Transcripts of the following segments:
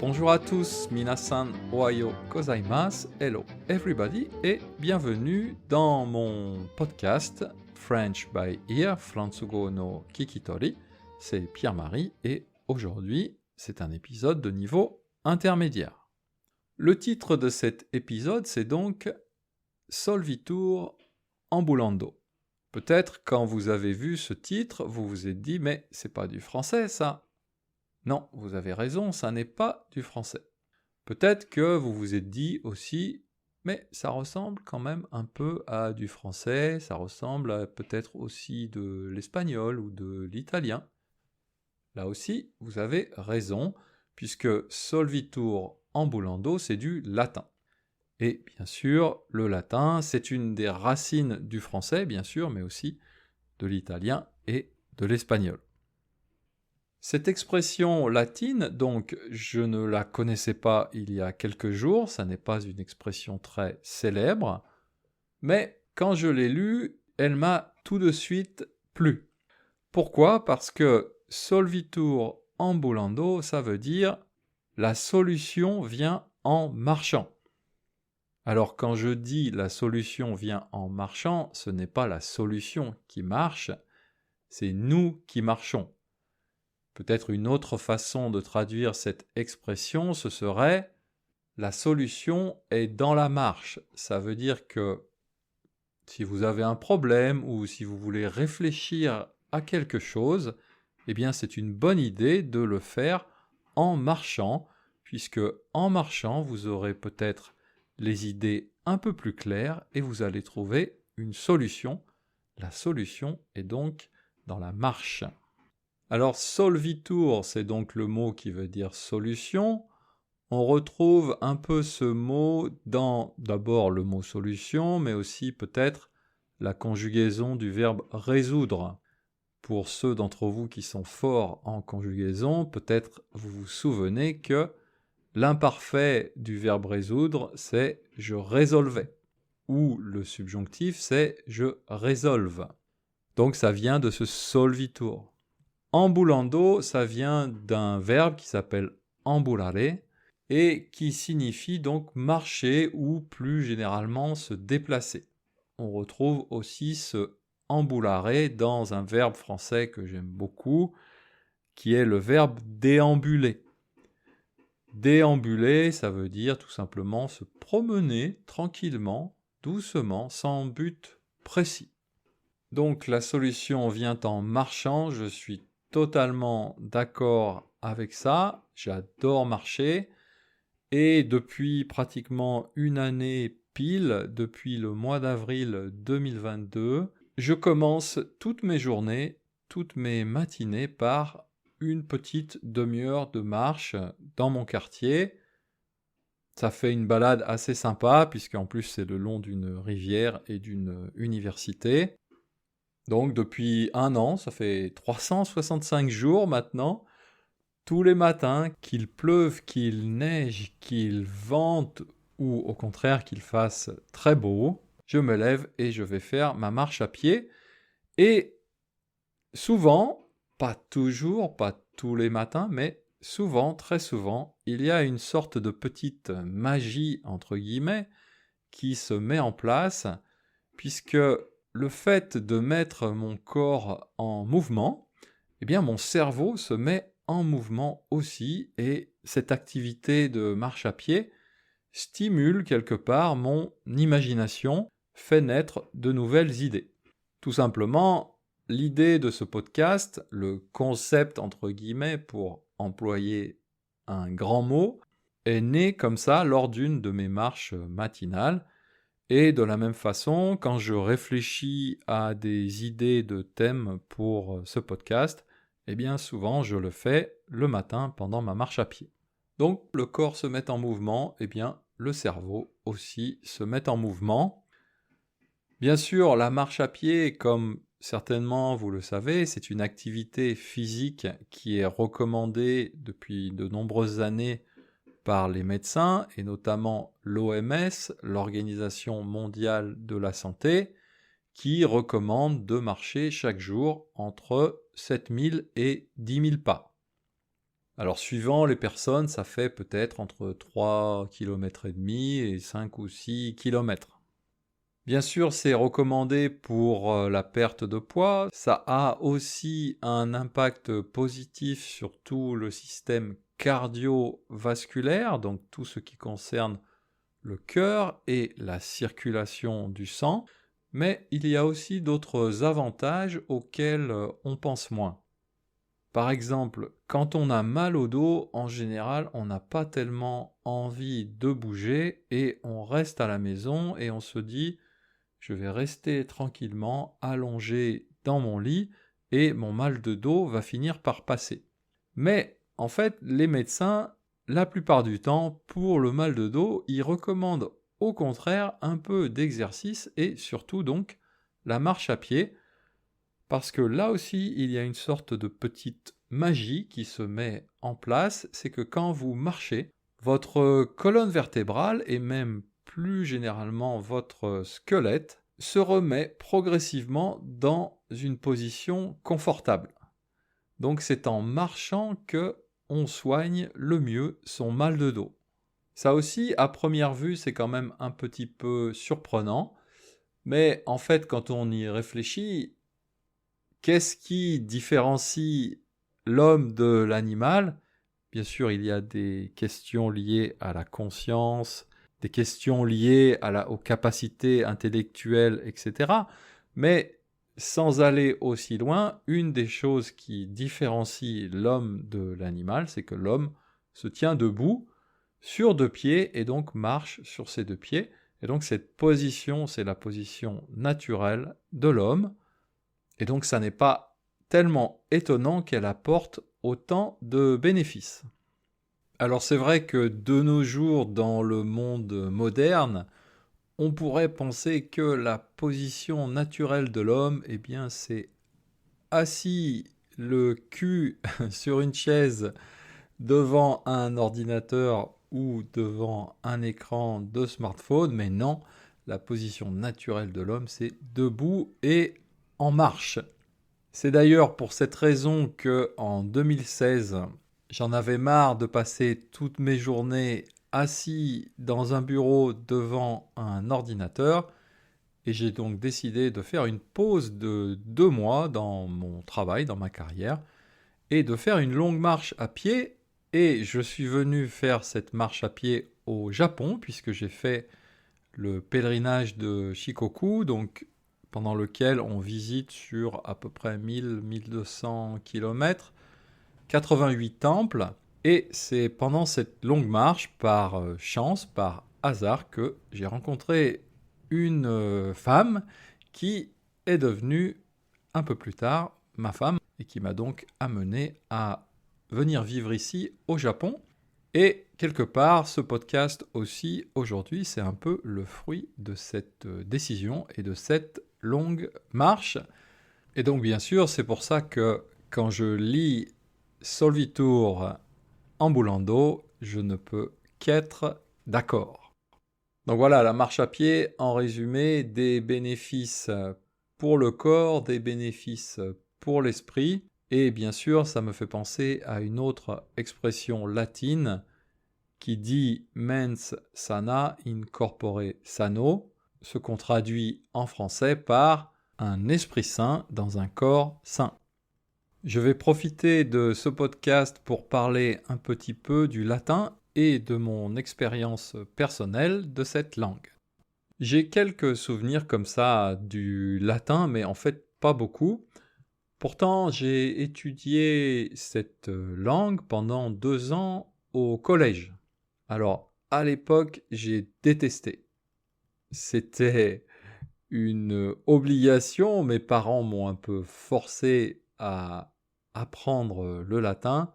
Bonjour à tous, minasan ohayo gozaimasu, hello everybody et bienvenue dans mon podcast French by Ear, Fransugo no Kikitori. C'est Pierre-Marie et aujourd'hui c'est un épisode de niveau intermédiaire. Le titre de cet épisode c'est donc Solvitur ambulando. Peut-être quand vous avez vu ce titre, vous vous êtes dit mais c'est pas du français ça. Non, vous avez raison, ça n'est pas du français. Peut-être que vous vous êtes dit aussi, mais ça ressemble quand même un peu à du français, ça ressemble à peut-être aussi de l'espagnol ou de l'italien. Là aussi, vous avez raison, puisque solvitur ambulando, c'est du latin. Et bien sûr, le latin, c'est une des racines du français, bien sûr, mais aussi de l'italien et de l'espagnol. Cette expression latine, donc, je ne la connaissais pas il y a quelques jours, ça n'est pas une expression très célèbre, mais quand je l'ai lue, elle m'a tout de suite plu. Pourquoi ? Parce que solvitur ambulando, ça veut dire la solution vient en marchant. Alors quand je dis la solution vient en marchant, ce n'est pas la solution qui marche, c'est nous qui marchons. Peut-être une autre façon de traduire cette expression, ce serait « la solution est dans la marche ». Ça veut dire que si vous avez un problème ou si vous voulez réfléchir à quelque chose, eh bien c'est une bonne idée de le faire en marchant, puisque en marchant, vous aurez peut-être les idées un peu plus claires et vous allez trouver une solution. La solution est donc dans la marche. Alors solvitur, c'est donc le mot qui veut dire solution. On retrouve un peu ce mot dans d'abord le mot solution, mais aussi peut-être la conjugaison du verbe résoudre. Pour ceux d'entre vous qui sont forts en conjugaison, peut-être vous vous souvenez que l'imparfait du verbe résoudre, c'est « je résolvais » ou le subjonctif, c'est « je résolve ». Donc ça vient de ce solvitur. Ambulando, ça vient d'un verbe qui s'appelle ambulare et qui signifie donc marcher ou plus généralement se déplacer. On retrouve aussi ce ambulare dans un verbe français que j'aime beaucoup, qui est le verbe déambuler. Déambuler, ça veut dire tout simplement se promener tranquillement, doucement, sans but précis. Donc la solution vient en marchant, je suis totalement d'accord avec ça, j'adore marcher et depuis pratiquement une année pile, depuis le mois d'avril 2022, je commence toutes mes journées, toutes mes matinées par une petite demi-heure de marche dans mon quartier. Ça fait une balade assez sympa puisqu'en plus c'est le long d'une rivière et d'une université. Donc depuis un an, ça fait 365 jours maintenant, tous les matins, qu'il pleuve, qu'il neige, qu'il vente ou au contraire qu'il fasse très beau, je me lève et je vais faire ma marche à pied. Et souvent, pas toujours, pas tous les matins, mais souvent, très souvent, il y a une sorte de petite magie, entre guillemets, qui se met en place, puisque le fait de mettre mon corps en mouvement, eh bien mon cerveau se met en mouvement aussi et cette activité de marche à pied stimule quelque part mon imagination, fait naître de nouvelles idées. Tout simplement, l'idée de ce podcast, le concept entre guillemets pour employer un grand mot, est né comme ça lors d'une de mes marches matinales. Et de la même façon, quand je réfléchis à des idées de thèmes pour ce podcast, eh bien souvent je le fais le matin pendant ma marche à pied. Donc le corps se met en mouvement, eh bien le cerveau aussi se met en mouvement. Bien sûr, la marche à pied, comme certainement vous le savez, c'est une activité physique qui est recommandée depuis de nombreuses années par les médecins, et notamment l'OMS, l'Organisation mondiale de la santé, qui recommande de marcher chaque jour entre 7000 et 10 000 pas. Alors suivant les personnes, ça fait peut-être entre 3,5 km et 5 ou 6 km. Bien sûr, c'est recommandé pour la perte de poids. Ça a aussi un impact positif sur tout le système cardiovasculaire, donc tout ce qui concerne le cœur et la circulation du sang. Mais il y a aussi d'autres avantages auxquels on pense moins. Par exemple, quand on a mal au dos, en général, on n'a pas tellement envie de bouger et on reste à la maison et on se dit je vais rester tranquillement allongé dans mon lit et mon mal de dos va finir par passer. Mais en fait, les médecins, la plupart du temps, pour le mal de dos, ils recommandent au contraire un peu d'exercice et surtout donc la marche à pied, parce que là aussi, il y a une sorte de petite magie qui se met en place, c'est que quand vous marchez, votre colonne vertébrale et même plus généralement votre squelette se remet progressivement dans une position confortable. Donc c'est en marchant que on soigne le mieux son mal de dos. Ça aussi, à première vue, c'est quand même un petit peu surprenant, mais en fait, quand on y réfléchit, qu'est-ce qui différencie l'homme de l'animal? Bien sûr, il y a des questions liées à la conscience, des questions liées aux capacités intellectuelles, etc. Mais sans aller aussi loin, une des choses qui différencie l'homme de l'animal, c'est que l'homme se tient debout sur deux pieds et donc marche sur ses deux pieds. Et donc cette position, c'est la position naturelle de l'homme. Et donc ça n'est pas tellement étonnant qu'elle apporte autant de bénéfices. Alors c'est vrai que de nos jours, dans le monde moderne, on pourrait penser que la position naturelle de l'homme, eh bien c'est assis le cul sur une chaise devant un ordinateur ou devant un écran de smartphone, mais non, la position naturelle de l'homme, c'est debout et en marche. C'est d'ailleurs pour cette raison que en 2016, j'en avais marre de passer toutes mes journées assis dans un bureau devant un ordinateur et j'ai donc décidé de faire une pause de 2 mois dans mon travail, dans ma carrière, et de faire une longue marche à pied. Et je suis venu faire cette marche à pied au Japon, puisque j'ai fait le pèlerinage de Shikoku, donc pendant lequel on visite sur à peu près 1000-1200 km, 88 temples. Et c'est pendant cette longue marche, par chance, par hasard, que j'ai rencontré une femme qui est devenue un peu plus tard ma femme et qui m'a donc amené à venir vivre ici au Japon. Et quelque part, ce podcast aussi, aujourd'hui, c'est un peu le fruit de cette décision et de cette longue marche. Et donc, bien sûr, c'est pour ça que quand je lis Solvitur ambulando, je ne peux qu'être d'accord. Donc voilà, la marche à pied, en résumé, des bénéfices pour le corps, des bénéfices pour l'esprit. Et bien sûr, ça me fait penser à une autre expression latine qui dit mens sana in corpore sano, ce qu'on traduit en français par un esprit sain dans un corps sain. Je vais profiter de ce podcast pour parler un petit peu du latin et de mon expérience personnelle de cette langue. J'ai quelques souvenirs comme ça du latin, mais en fait pas beaucoup. Pourtant, j'ai étudié cette langue pendant 2 ans au collège. Alors, à l'époque, j'ai détesté. C'était une obligation, mes parents m'ont un peu forcé à apprendre le latin.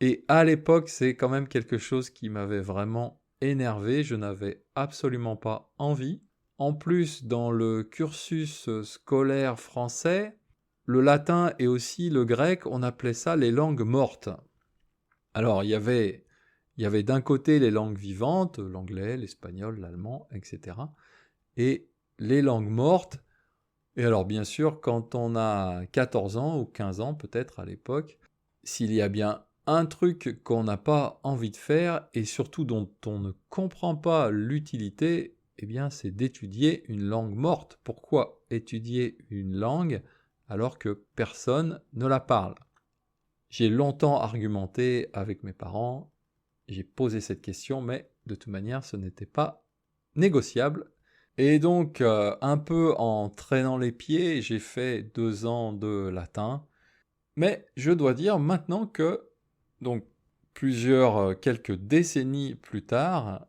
Et à l'époque, c'est quand même quelque chose qui m'avait vraiment énervé, je n'avais absolument pas envie. En plus, dans le cursus scolaire français, le latin et aussi le grec, on appelait ça les langues mortes. Alors, il y avait d'un côté les langues vivantes, l'anglais, l'espagnol, l'allemand, etc. Et les langues mortes. Et alors, bien sûr, quand on a 14 ans ou 15 ans peut-être à l'époque, s'il y a bien un truc qu'on n'a pas envie de faire et surtout dont on ne comprend pas l'utilité, eh bien, c'est d'étudier une langue morte. Pourquoi étudier une langue alors que personne ne la parle? J'ai longtemps argumenté avec mes parents, j'ai posé cette question, mais de toute manière, ce n'était pas négociable. Et donc, un peu en traînant les pieds, j'ai fait 2 ans de latin. Mais je dois dire maintenant que, donc quelques décennies plus tard,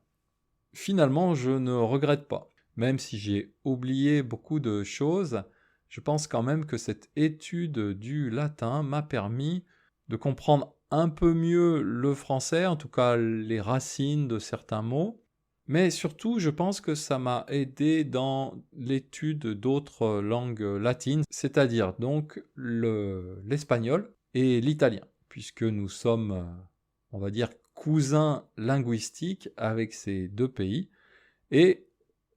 finalement, je ne regrette pas. Même si j'ai oublié beaucoup de choses, je pense quand même que cette étude du latin m'a permis de comprendre un peu mieux le français, en tout cas les racines de certains mots. Mais surtout, je pense que ça m'a aidé dans l'étude d'autres langues latines, c'est-à-dire donc l'espagnol et l'italien, puisque nous sommes, on va dire, cousins linguistiques avec ces deux pays. Et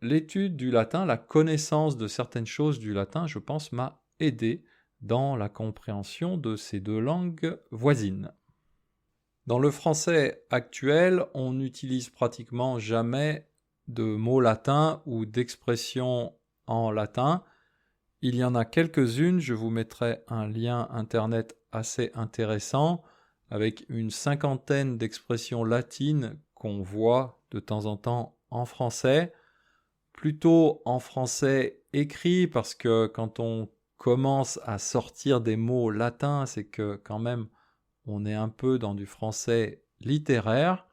l'étude du latin, la connaissance de certaines choses du latin, je pense, m'a aidé dans la compréhension de ces deux langues voisines. Dans le français actuel, on n'utilise pratiquement jamais de mots latins ou d'expressions en latin. Il y en a quelques-unes, je vous mettrai un lien internet assez intéressant avec une 50aine d'expressions latines qu'on voit de temps en temps en français, plutôt en français écrit parce que quand on commence à sortir des mots latins, c'est que quand même on est un peu dans du français littéraire,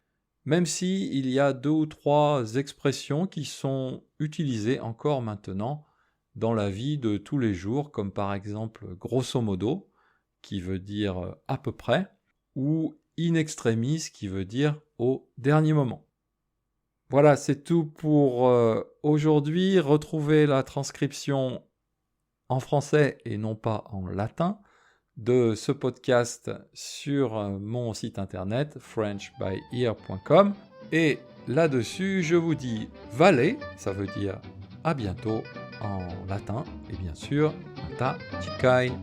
même si il y a 2 ou 3 expressions qui sont utilisées encore maintenant dans la vie de tous les jours, comme par exemple grosso modo, qui veut dire à peu près, ou in extremis, qui veut dire au dernier moment. Voilà, c'est tout pour aujourd'hui. Retrouvez la transcription en français et non pas en latin de ce podcast sur mon site internet frenchbyear.com et là-dessus je vous dis vale, ça veut dire à bientôt en latin et bien sûr mata chikai.